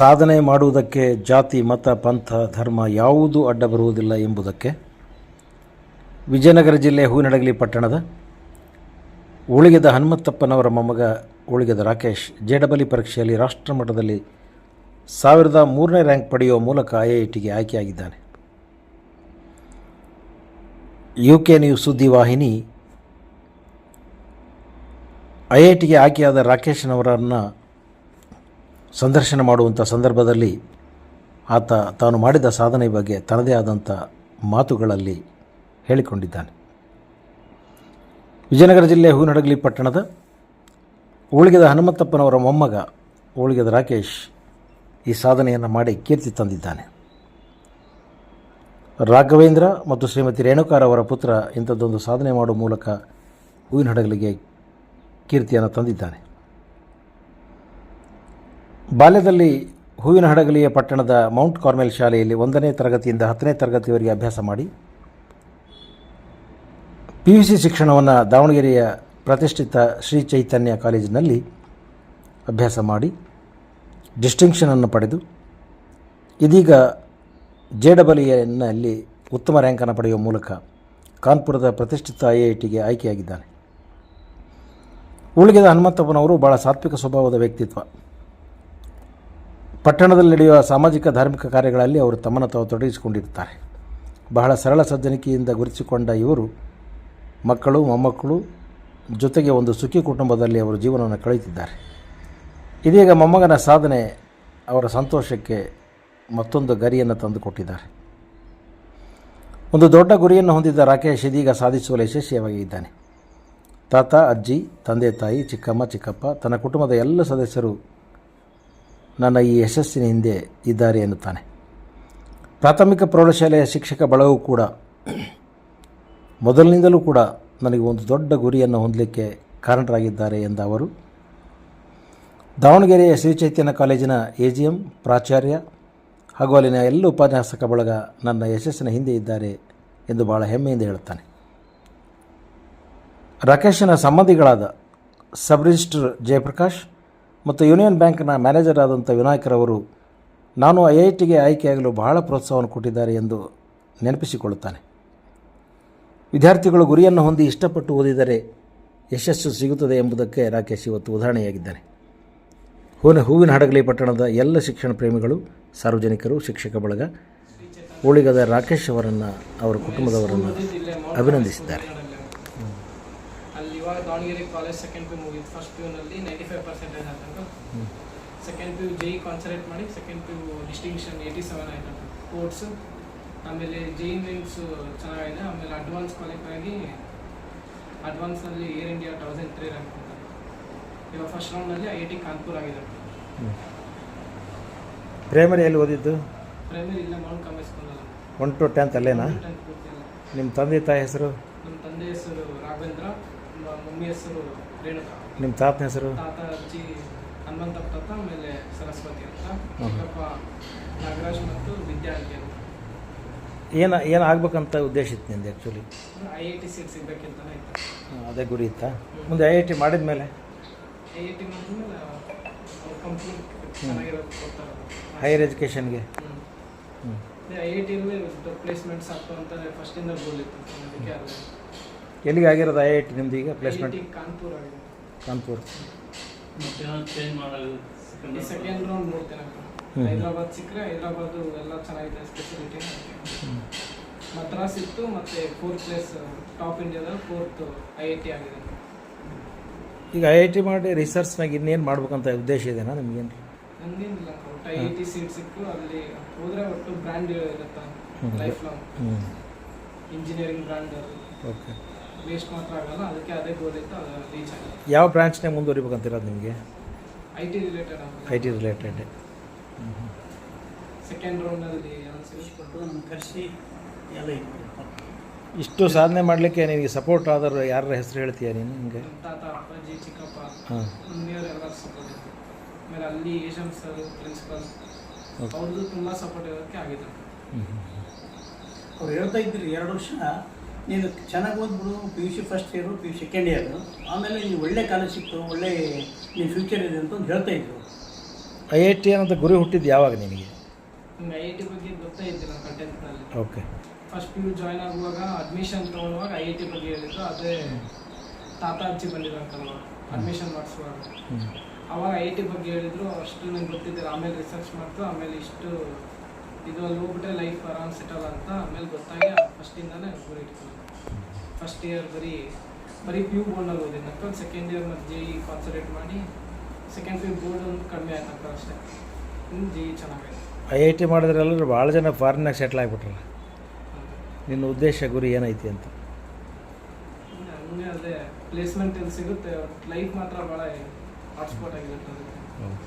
ಸಾಧನೆ ಮಾಡುವುದಕ್ಕೆ ಜಾತಿ, ಮತ, ಪಂಥ, ಧರ್ಮ ಯಾವುದೂ ಅಡ್ಡ ಬರುವುದಿಲ್ಲ ಎಂಬುದಕ್ಕೆ ವಿಜಯನಗರ ಜಿಲ್ಲೆ ಹೂವಿನಹಡಗಲಿ ಪಟ್ಟಣದ ಉಳಿಗೆದ ಹನುಮಂತಪ್ಪನವರ ಮೊಮ್ಮಗ ಉಳಿಗೆದ ರಾಕೇಶ್ JEE ಪರೀಕ್ಷೆಯಲ್ಲಿ ರಾಷ್ಟ್ರಮಟ್ಟದಲ್ಲಿ 1003ನೇ ರ್ಯಾಂಕ್ ಪಡೆಯುವ ಮೂಲಕ IITಗೆ ಆಯ್ಕೆಯಾಗಿದ್ದಾನೆ. UK ನ್ಯೂಸ್ ಸುದ್ದಿವಾಹಿನಿ IITಗೆ ಆಯ್ಕೆಯಾದ ರಾಕೇಶ್ನವರನ್ನು ಸಂದರ್ಶನ ಮಾಡುವಂಥ ಸಂದರ್ಭದಲ್ಲಿ ಆತ ತಾನು ಮಾಡಿದ ಸಾಧನೆ ಬಗ್ಗೆ ತನ್ನದೇ ಆದಂಥ ಮಾತುಗಳಲ್ಲಿ ಹೇಳಿಕೊಂಡಿದ್ದಾನೆ. ವಿಜಯನಗರ ಜಿಲ್ಲೆ ಹೂವಿನಹಡಗಲಿ ಪಟ್ಟಣದ ಉಳಿಗೆದ ಹನುಮಂತಪ್ಪನವರ ಮೊಮ್ಮಗ ಉಳಿಗೆದ ರಾಕೇಶ್ ಈ ಸಾಧನೆಯನ್ನು ಮಾಡಿ ಕೀರ್ತಿ ತಂದಿದ್ದಾನೆ. ರಾಘವೇಂದ್ರ ಮತ್ತು ಶ್ರೀಮತಿ ರೇಣುಕಾರವರ ಪುತ್ರ ಇಂಥದ್ದೊಂದು ಸಾಧನೆ ಮಾಡುವ ಮೂಲಕ ಹೂವಿನಹಡಗಲಿಗೆ ಕೀರ್ತಿಯನ್ನು ತಂದಿದ್ದಾನೆ. ಬಾಲ್ಯದಲ್ಲಿ ಹೂವಿನಹಡಗಲಿಯ ಪಟ್ಟಣದ ಮೌಂಟ್ ಕಾರ್ಮೆಲ್ ಶಾಲೆಯಲ್ಲಿ 1ನೇ ತರಗತಿಯಿಂದ 10ನೇ ತರಗತಿಯವರೆಗೆ ಅಭ್ಯಾಸ ಮಾಡಿ PUC ಶಿಕ್ಷಣವನ್ನು ದಾವಣಗೆರೆಯ ಪ್ರತಿಷ್ಠಿತ ಶ್ರೀ ಚೈತನ್ಯ ಕಾಲೇಜಿನಲ್ಲಿ ಅಭ್ಯಾಸ ಮಾಡಿ ಡಿಸ್ಟಿಂಕ್ಷನನ್ನು ಪಡೆದು ಇದೀಗ JEEನಲ್ಲಿ ಉತ್ತಮ ರ್ಯಾಂಕನ್ನು ಪಡೆಯುವ ಮೂಲಕ ಕಾನ್ಪುರದ ಪ್ರತಿಷ್ಠಿತ IITಗೆ ಆಯ್ಕೆಯಾಗಿದ್ದಾನೆ. ಉಳಿಗೆದ ಹನುಮಂತಪ್ಪನವರು ಭಾಳ ಸಾತ್ವಿಕ ಸ್ವಭಾವದ ವ್ಯಕ್ತಿತ್ವ. ಪಟ್ಟಣದಲ್ಲಿ ನಡೆಯುವ ಸಾಮಾಜಿಕ ಧಾರ್ಮಿಕ ಕಾರ್ಯಗಳಲ್ಲಿ ಅವರು ತಮ್ಮನ್ನು ತಾವು ತೊಡಗಿಸಿಕೊಂಡಿರುತ್ತಾರೆ. ಬಹಳ ಸರಳ ಸಜ್ಜನಿಕೆಯಿಂದ ಗುರುತಿಸಿಕೊಂಡ ಇವರು ಮಕ್ಕಳು, ಮೊಮ್ಮಕ್ಕಳು ಜೊತೆಗೆ ಒಂದು ಸುಖಿ ಕುಟುಂಬದಲ್ಲಿ ಅವರು ಜೀವನವನ್ನು ಕಳೆಯುತ್ತಿದ್ದಾರೆ. ಇದೀಗ ಮೊಮ್ಮಗನ ಸಾಧನೆ ಅವರ ಸಂತೋಷಕ್ಕೆ ಮತ್ತೊಂದು ಗರಿಯನ್ನು ತಂದುಕೊಟ್ಟಿದ್ದಾರೆ. ಒಂದು ದೊಡ್ಡ ಗುರಿಯನ್ನು ಹೊಂದಿದ್ದ ರಾಕೇಶ್ ಇದೀಗ ಸಾಧಿಸುವಲ್ಲಿ ಯಶಸ್ವಿಯಾಗಿದ್ದಾನೆ. ತಾತ, ಅಜ್ಜಿ, ತಂದೆ ತಾಯಿ, ಚಿಕ್ಕಮ್ಮ, ಚಿಕ್ಕಪ್ಪ, ತನ್ನ ಕುಟುಂಬದ ಎಲ್ಲ ಸದಸ್ಯರು ನನ್ನ ಈ ಯಶಸ್ಸಿನ ಹಿಂದೆ ಇದ್ದಾರೆ ಎನ್ನುತ್ತಾನೆ. ಪ್ರಾಥಮಿಕ ಪ್ರೌಢಶಾಲೆಯ ಶಿಕ್ಷಕ ಬಳಗವು ಕೂಡ ಮೊದಲಿನಿಂದಲೂ ಕೂಡ ನನಗೆ ಒಂದು ದೊಡ್ಡ ಗುರಿಯನ್ನು ಹೊಂದಲಿಕ್ಕೆ ಕಾರಣರಾಗಿದ್ದಾರೆ ಎಂದ ಅವರು ದಾವಣಗೆರೆಯ ಶ್ರೀ ಚೈತನ್ಯ ಕಾಲೇಜಿನ AGM ಪ್ರಾಚಾರ್ಯ ಹಾಗೂ ಅಲ್ಲಿನ ಎಲ್ಲ ಉಪನ್ಯಾಸಕ ಬಳಗ ನನ್ನ ಯಶಸ್ಸಿನ ಹಿಂದೆ ಇದ್ದಾರೆ ಎಂದು ಭಾಳ ಹೆಮ್ಮೆಯಿಂದ ಹೇಳುತ್ತಾನೆ. ರಾಕೇಶನ ಸಂಬಂಧಿಗಳಾದ ಸಬ್ ರಿಜಿಸ್ಟ್ರಾರ್ ಜಯಪ್ರಕಾಶ್ ಮತ್ತು ಯೂನಿಯನ್ ಬ್ಯಾಂಕ್ನ ಮ್ಯಾನೇಜರ್ ಆದಂಥ ವಿನಾಯಕರವರು ನಾನು IITಗೆ ಆಯ್ಕೆಯಾಗಲು ಬಹಳ ಪ್ರೋತ್ಸಾಹವನ್ನು ಕೊಟ್ಟಿದ್ದಾರೆ ಎಂದು ನೆನಪಿಸಿಕೊಳ್ಳುತ್ತಾನೆ. ವಿದ್ಯಾರ್ಥಿಗಳು ಗುರಿಯನ್ನು ಹೊಂದಿ ಇಷ್ಟಪಟ್ಟು ಓದಿದರೆ ಯಶಸ್ಸು ಸಿಗುತ್ತದೆ ಎಂಬುದಕ್ಕೆ ರಾಕೇಶ್ ಇವತ್ತು ಉದಾಹರಣೆಯಾಗಿದ್ದಾನೆ. ಹೂವಿನಹಡಗಲಿ ಪಟ್ಟಣದ ಎಲ್ಲ ಶಿಕ್ಷಣ ಪ್ರೇಮಿಗಳು, ಸಾರ್ವಜನಿಕರು, ಶಿಕ್ಷಕ ಬಳಗ ಉಳಿಗೆದ ರಾಕೇಶ್ ಅವರನ್ನು ಅವರ ಕುಟುಂಬದವರನ್ನು ಅಭಿನಂದಿಸಿದ್ದಾರೆ. ಅಲ್ಲಿ ಇವಾಗ ದಾವಣಗೆರೆ ಕಾಲೇಜ್ ಸೆಕೆಂಡ್ ಪಿ ಮುಗಿದು ಫಸ್ಟ್ ಪಿನಲ್ಲಿ 95% ಆಯ್ತು. ಸೆಕೆಂಡ್ ಪಿ JEE ಕಾನ್ಸಂಟ್ರೇಟ್ ಮಾಡಿ ಸೆಕೆಂಡ್ ಪಿ ಡಿಸ್ಟಿಂಕ್ಷನ್ 87 ಆಯ್ತು. ಸ್ಪೋರ್ಟ್ಸ್ ಆಮೇಲೆ JEE ಮೇನ್ಸ್ ಚೆನ್ನಾಗಿದೆ. ಆಮೇಲೆ ಅಡ್ವಾನ್ಸ್ ಕ್ವಾಲಿಫೈ ಆಗಿ ಅಡ್ವಾನ್ಸ್ನಲ್ಲಿ ಏರ್ ಇಂಡಿಯಾ 1003 ರ್ಯಾಂಕ್ ಅಂತ. ಇವಾಗ ಫಸ್ಟ್ ರೌಂಡ್ನಲ್ಲಿ IIT ಕಾನ್ಪುರ್ ಆಗಿದೆ. ಪ್ರೈಮರಿ ಎಲ್ಲಿ ಓದಿದ್ದು? ಪ್ರೈಮರಿ ಇಲ್ಲ, ಮೌಂಟ್ ಕಾರ್ಮೆಲ್ ಸ್ಕೂಲಲ್ಲಿ 1 to 10th ಅಲ್ಲೇನಾ? ನಿಮ್ಮ ತಂದೆ ತಾಯಿ ಹೆಸರು? ನಮ್ಮ ತಂದೆ ಹೆಸರು ರಾಘವೇಂದ್ರ, ಮಮ್ಮಿ ಹೆಸರು ರೇಣುಕಾ. ನಿಮ್ಮ ತಾತನ ಹೆಸರು? ತಾತ ಅಜ್ಜಿ ಹನುಮಂತಪ್ಪ ತಾತ, ಆಮೇಲೆ ಸರಸ್ವತಿ ಅಂತ, ಚಿಕ್ಕಪ್ಪ ನಾಗರಾಜ್ ಮತ್ತು ವಿದ್ಯಾ ಅಂತ. ಏನು ಆಗ್ಬೇಕಂತ ಉದ್ದೇಶ ಇತ್ತು ನಿಂದು ಆ್ಯಕ್ಚುಲಿ? IIT ಸೀಟ್ ಸಿಗ್ಬೇಕಂತಾನೆ ಇತ್ತು. ಅದೇ ಗುರಿ ಇತ್ತಾ? ಮುಂದೆ IIT ಮಾಡಿದ ಮೇಲೆ? IIT ಮಾಡಿದ್ಮೇಲೆ ಕಂಪ್ನಿ ಚೆನ್ನಾಗಿರೋದು ಕೊಡ್ತಾರೆ ಹೈಯರ್ ಎಜುಕೇಷನ್ಗೆ. IITಯಲ್ಲಿ ಪ್ಲೇಸ್ಮೆಂಟ್ಸ್ ಆಗ್ತಾವ ಅಂತ ಫಸ್ಟಿಂದ ಗೋಲ್ ಇತ್ತು. ಅದಕ್ಕೆ ಅಲ್ಲ. ಎಲ್ಲಿಗೆ ಆಗಿರೋದು IIT ನಿಮ್ದು ಈಗ ಪ್ಲೇಸ್ಮೆಂಟ್? ಕಾನ್ಪುರ್ ಆಗಿದೆ. ಕಾನ್ಪುರ್. ಚೇಂಜ್ ಮಾಡೋದು ಸೆಕೆಂಡ್ ರೌಂಡ್ ನೋಡ್ತೇನೆ. ಹೈದರಾಬಾದ್ ಸಿಕ್ಕರೆ ಹೈದರಾಬಾದ್ ಎಲ್ಲ ಚೆನ್ನಾಗಿದೆ ಸ್ಪೆಷಾಲಿಟಿ. ಮದ್ರಾಸ್ ಇತ್ತು, ಮತ್ತು 4th ಪ್ಲೇಸ್ ಟಾಪ್ ಇಂಡಿಯಾದಲ್ಲಿ 4th IIT ಆಗಿದೆ. ಈಗ IIT ಮಾಡಿ ರಿಸರ್ಚ್ನಾಗ ಇನ್ನೇನು ಮಾಡ್ಬೇಕಂತ ಉದ್ದೇಶ ಇದೆನಾ ನಿಮ್ಗೇನು? ನನಗೇನಿಲ್ಲ, ಒಟ್ಟು IIT ಸೀಟ್ ಸಿಕ್ಕು ಅಲ್ಲಿ ಹೋದರೆ ಒಟ್ಟು ಬ್ರ್ಯಾಂಡ್ ಇರುತ್ತೆ life long. Engineering brand okay, waste ಮಾತ್ರ ಆಗಲ್ಲ. ಅದಕ್ಕೆ ಅದೇ ಗೋಲ್ ಇತ್ತು, ಅದು ರೀಚ್ ಆಗಿದೆ. ಯಾವ ಬ್ರಾಂಚ್ನಾಗ ಮುಂದುವರಿಬೇಕಂತಿರೋದು ನಿಮಗೆ? IT related. IT related. Second ರೌಂಡಲ್ಲಿ ಕೊಟ್ಟು ನಮ್ಗೆ ಕರೆಸಿ ಎಲ್ಲ ಇಷ್ಟು ಸಾಧನೆ ಮಾಡಲಿಕ್ಕೆ ನಿನಗೆ ಸಪೋರ್ಟ್ ಆದರೂ ಯಾರ ಹೆಸರು ಹೇಳ್ತೀಯ ನೀನು? ನಿಮಗೆ ತಾತ, ಅಪ್ಪಾಜಿ, ಚಿಕ್ಕಪ್ಪ, ಮಮ್ಮಿಯವರು ಎಲ್ಲರೂ ಸಪೋರ್ಟ್ ಇತ್ತು. ಆಮೇಲೆ ಅಲ್ಲಿ ಏಷನ್ ಸರ್ ಪ್ರಿನ್ಸಿಪಲ್ ಅವ್ರದ್ದು ತುಂಬ ಸಪೋರ್ಟ್ ಇರೋದಕ್ಕೆ ಆಗಿದೆ. ಅವ್ರು ಹೇಳ್ತಾ ಇದ್ರಿ 2 ವರ್ಷ ನೀನು ಚೆನ್ನಾಗಿ ಓದ್ಬಿಡು, PUC first year, PUC second year, ಆಮೇಲೆ ನೀವು ಒಳ್ಳೆ ಕಾಲೇಜ್ ಸಿಕ್ತು, ಒಳ್ಳೆ ನಿಮ್ಮ ಫ್ಯೂಚರ್ ಇದೆ ಅಂತ ಹೇಳ್ತಾ ಇದ್ರು. IIT ಅನ್ನೋದು ಗುರಿ ಹುಟ್ಟಿದ್ದು ಯಾವಾಗ ನಿನಗೆ? ನಂಗೆ IIT ಬಗ್ಗೆ ಗೊತ್ತೇ ಇದ್ದಿಲ್ಲ ನಾನು 10th okay. First PU join ಆಗುವಾಗ ಅಡ್ಮಿಷನ್ ತೊಗೊಳುವಾಗ IIT ಬಗ್ಗೆ ಹೇಳಿದ್ರು. ಅದೇ ತಾತ ಅಜ್ಜಿ ಬಂದಿದ್ದಂತಲ್ವ ಅಡ್ಮಿಷನ್ ಮಾಡಿಸುವಾಗ ಅವಾಗ IIT ಬಗ್ಗೆ ಹೇಳಿದ್ರು. ಅಷ್ಟು ನಂಗೆ ಗೊತ್ತಿದ್ದಿಲ್ಲ. ಆಮೇಲೆ ರಿಸರ್ಚ್ ಮಾಡ್ತು. ಆಮೇಲೆ ಇಷ್ಟು ಇದು ಅಲ್ಲಿ ಹೋಗ್ಬಿಟ್ಟೆ ಲೈಫ್ ಆರಾಮ್ ಸೆಟಲ್ ಅಂತ ಆಮೇಲೆ ಗೊತ್ತಾಗಿ ಫಸ್ಟಿಂದಾನೇ ಗುರಿ ಇಟ್ಕೊಂಡು ಫಸ್ಟ್ ಇಯರ್ ಬರೀ PU ಬೋರ್ಡ್ನಲ್ಲಿ ಓದಿದ್ದು. ನಕ್ಕ ಸೆಕೆಂಡ್ ಇಯರ್ ಮತ್ತು JEE ಕಾನ್ಸಂಟ್ರೇಟ್ ಮಾಡಿ ಸೆಕೆಂಡ್ PU ಬೋರ್ಡ್ ಒಂದು ಕಡಿಮೆ ಆಯ್ತು ಅಷ್ಟೇ. ಇನ್ನು JEE ಚೆನ್ನಾಗಾಯ್ತು. IIT ಮಾಡಿದ್ರೆ ಎಲ್ಲರೂ ಭಾಳ ಜನ ಫಾರಿನಾಗ ಸೆಟ್ಲ್ ಆಗಿಬಿಟ್ರಲ್ಲ. ನಿನ್ನ ಉದ್ದೇಶ ಗುರಿ ಏನೈತಿ ಅಂತ? ಹಂಗೆ ಅದೇ ಪ್ಲೇಸ್ಮೆಂಟ್ ಎಲ್ಲಿ ಸಿಗುತ್ತೆ ಲೈಫ್ ಮಾತ್ರ ಭಾಳ ಹಾಟ್ಸ್ಪಾಟ್ ಆಗಿರುತ್ತೆ. ಹೌದು.